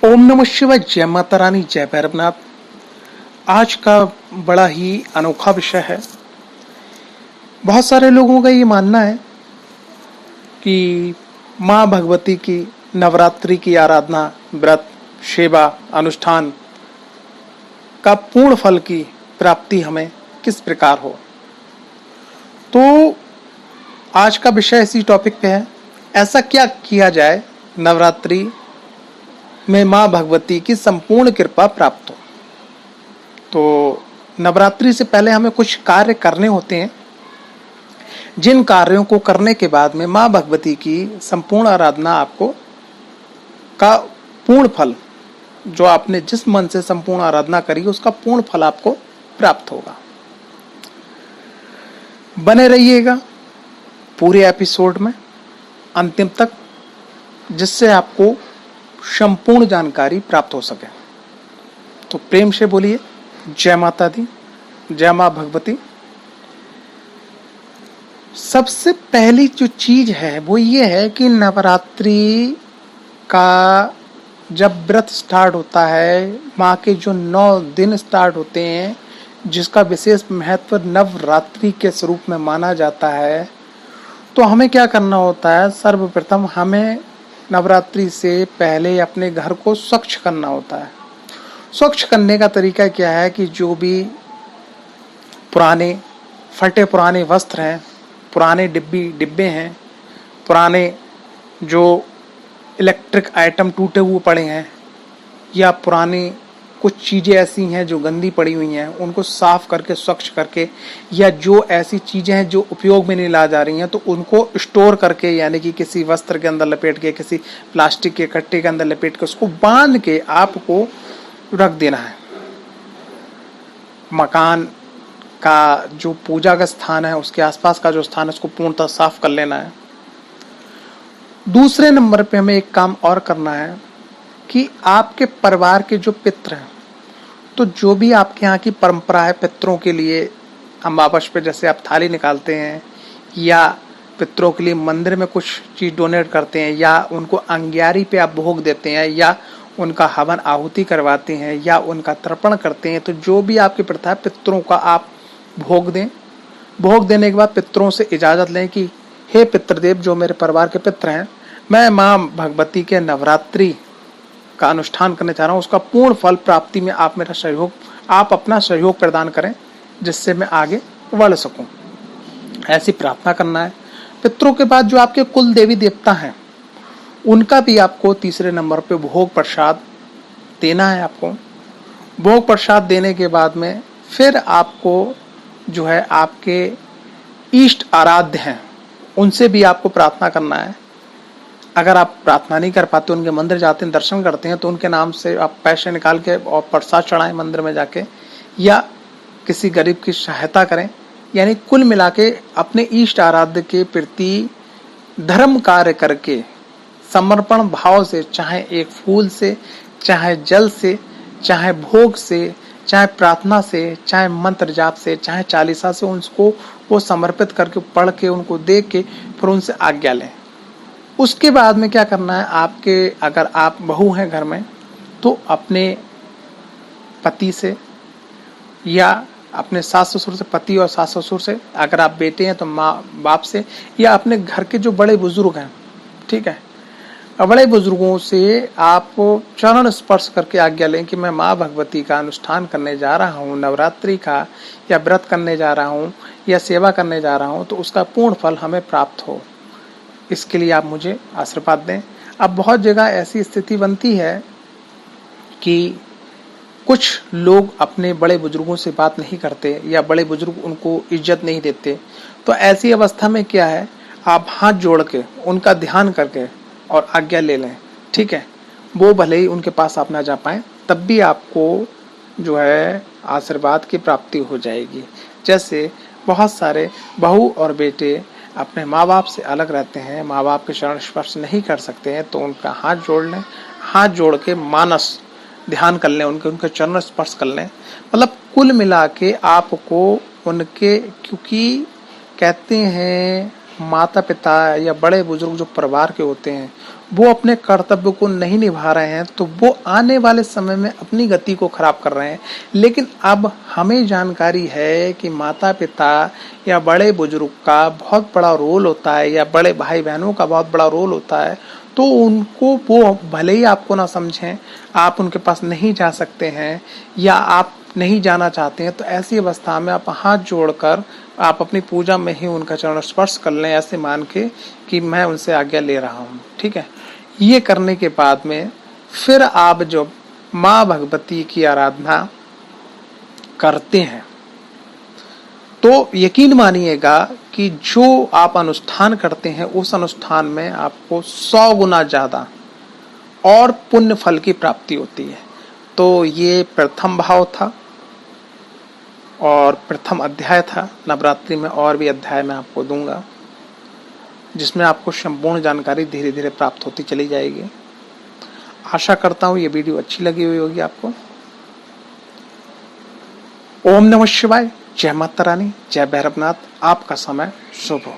ओम नमः शिवाय। जय माता रानी, जय भैरवनाथ। आज का बड़ा ही अनोखा विषय है। बहुत सारे लोगों का ये मानना है कि माँ भगवती की नवरात्रि की आराधना, व्रत, सेवा, अनुष्ठान का पूर्ण फल की प्राप्ति हमें किस प्रकार हो। तो आज का विषय इसी टॉपिक पे है, ऐसा क्या किया जाए नवरात्रि में माँ भगवती की संपूर्ण कृपा प्राप्त हो। तो नवरात्रि से पहले हमें कुछ कार्य करने होते हैं, जिन कार्यों को करने के बाद में माँ भगवती की संपूर्ण आराधना आपको का पूर्ण फल, जो आपने जिस मन से संपूर्ण आराधना करी उसका पूर्ण फल आपको प्राप्त होगा। बने रहिएगा पूरे एपिसोड में अंतिम तक, जिससे आपको संपूर्ण जानकारी प्राप्त हो सके। तो प्रेम से बोलिए जय माता दी, जय माँ भगवती। सबसे पहली जो चीज है वो ये है कि नवरात्रि का जब व्रत स्टार्ट होता है, माँ के जो 9 दिन स्टार्ट होते हैं, जिसका विशेष महत्व नवरात्रि के स्वरूप में माना जाता है, तो हमें क्या करना होता है। सर्वप्रथम हमें नवरात्रि से पहले अपने घर को स्वच्छ करना होता है। स्वच्छ करने का तरीका क्या है कि जो भी पुराने फटे पुराने वस्त्र हैं, पुराने डिब्बे हैं, पुराने जो इलेक्ट्रिक आइटम टूटे हुए पड़े हैं, या पुरानी कुछ चीज़ें ऐसी हैं जो गंदी पड़ी हुई हैं, उनको साफ करके स्वच्छ करके, या जो ऐसी चीज़ें हैं जो उपयोग में नहीं ला जा रही हैं, तो उनको स्टोर करके, यानी कि किसी वस्त्र के अंदर लपेट के, किसी प्लास्टिक के कट्टे के अंदर लपेट के, उसको बांध के आपको रख देना है। मकान का जो पूजा का स्थान है, उसके आसपास का जो स्थान है, उसको पूर्णतः साफ कर लेना है। दूसरे नंबर पे हमें एक काम और करना है कि आपके परिवार के जो पितृ हैं, तो जो भी आपके यहाँ की परंपरा है पितरों के लिए, अमावस पे जैसे आप थाली निकालते हैं, या पितरों के लिए मंदिर में कुछ चीज़ डोनेट करते हैं, या उनको अंग्यारी पे आप भोग देते हैं, या उनका हवन आहुति करवाते हैं, या उनका तर्पण करते हैं, तो जो भी आपकी प्रथा है पितरों का आप भोग दें। भोग देने के बाद पितरों से इजाज़त लें कि हे पितृदेव, जो मेरे परिवार के पितृ हैं, मैं माँ भगवती के नवरात्रि का अनुष्ठान करने चाह रहा हूँ, उसका पूर्ण फल प्राप्ति में आप अपना सहयोग प्रदान करें, जिससे मैं आगे बढ़ सकूं। ऐसी प्रार्थना करना है। पितरों के बाद जो आपके कुल देवी देवता हैं, उनका भी आपको तीसरे नंबर पे भोग प्रसाद देना है। आपको भोग प्रसाद देने के बाद में फिर आपको जो है आपके इष्ट आराध्य हैं, उनसे भी आपको प्रार्थना करना है। अगर आप प्रार्थना नहीं कर पाते, उनके मंदिर जाते हैं, दर्शन करते हैं, तो उनके नाम से आप पैसे निकाल के और प्रसाद चढ़ाएं मंदिर में जाके, या किसी गरीब की सहायता करें। यानी कुल मिला के अपने इष्ट आराध्य के प्रति धर्म कार्य करके समर्पण भाव से, चाहे एक फूल से, चाहे जल से, चाहे भोग से, चाहे प्रार्थना से, चाहे मंत्र जाप से, चाहे चालीसा से, उनको वो समर्पित करके, पढ़ के, उनको दे के फिर उनसे आज्ञा लें। उसके बाद में क्या करना है, आपके अगर आप बहू हैं घर में, तो अपने पति से या अपने सास ससुर से, पति और सास ससुर से, अगर आप बेटे हैं तो माँ बाप से, या अपने घर के जो बड़े बुजुर्ग हैं, ठीक है, बड़े बुजुर्गों से आप चरण स्पर्श करके आज्ञा लें कि मैं माँ भगवती का अनुष्ठान करने जा रहा हूँ, नवरात्रि का, या व्रत करने जा रहा हूँ, या सेवा करने जा रहा हूँ, तो उसका पूर्ण फल हमें प्राप्त हो, इसके लिए आप मुझे आशीर्वाद दें। अब बहुत जगह ऐसी स्थिति बनती है कि कुछ लोग अपने बड़े बुजुर्गों से बात नहीं करते, या बड़े बुजुर्ग उनको इज्जत नहीं देते। तो ऐसी अवस्था में क्या है, आप हाथ जोड़ के उनका ध्यान करके और आज्ञा ले लें, ठीक है। वो भले ही उनके पास आप ना जा पाएं, तब भी आपको जो है आशीर्वाद की प्राप्ति हो जाएगी। जैसे बहुत सारे बहू और बेटे अपने माँ बाप से अलग रहते हैं, माँ बाप के चरण स्पर्श नहीं कर सकते हैं, तो उनका हाथ जोड़ लें, हाथ जोड़ के मानस ध्यान कर लें, उनके चरण स्पर्श कर लें। मतलब कुल मिला के आपको उनके, क्योंकि कहते हैं माता पिता या बड़े बुजुर्ग जो परिवार के होते हैं वो अपने कर्तव्य को नहीं निभा रहे हैं तो वो आने वाले समय में अपनी गति को खराब कर रहे हैं। लेकिन अब हमें जानकारी है कि माता पिता या बड़े बुजुर्ग का बहुत बड़ा रोल होता है या बड़े भाई बहनों का बहुत बड़ा रोल होता है, तो उनको वो भले ही आपको ना समझें, आप उनके पास नहीं जा सकते हैं या आप नहीं जाना चाहते हैं, तो ऐसी अवस्था में आप हाथ जोड़कर आप अपनी पूजा में ही उनका चरण स्पर्श कर लें, ऐसे मान के कि मैं उनसे आज्ञा ले रहा हूँ। ठीक है, ये करने के बाद में फिर आप जब माँ भगवती की आराधना करते हैं तो यकीन मानिएगा कि जो आप अनुष्ठान करते हैं उस अनुष्ठान में आपको 100 गुना ज्यादा और पुण्य फल की प्राप्ति होती है। तो ये प्रथम भाव था और प्रथम अध्याय था। नवरात्रि में और भी अध्याय मैं आपको दूंगा जिसमें आपको संपूर्ण जानकारी धीरे धीरे प्राप्त होती चली जाएगी। आशा करता हूँ ये वीडियो अच्छी लगी हुई होगी आपको। ओम नमः शिवाय, जय माता रानी, जय भैरवनाथ। आपका समय शुभ हो।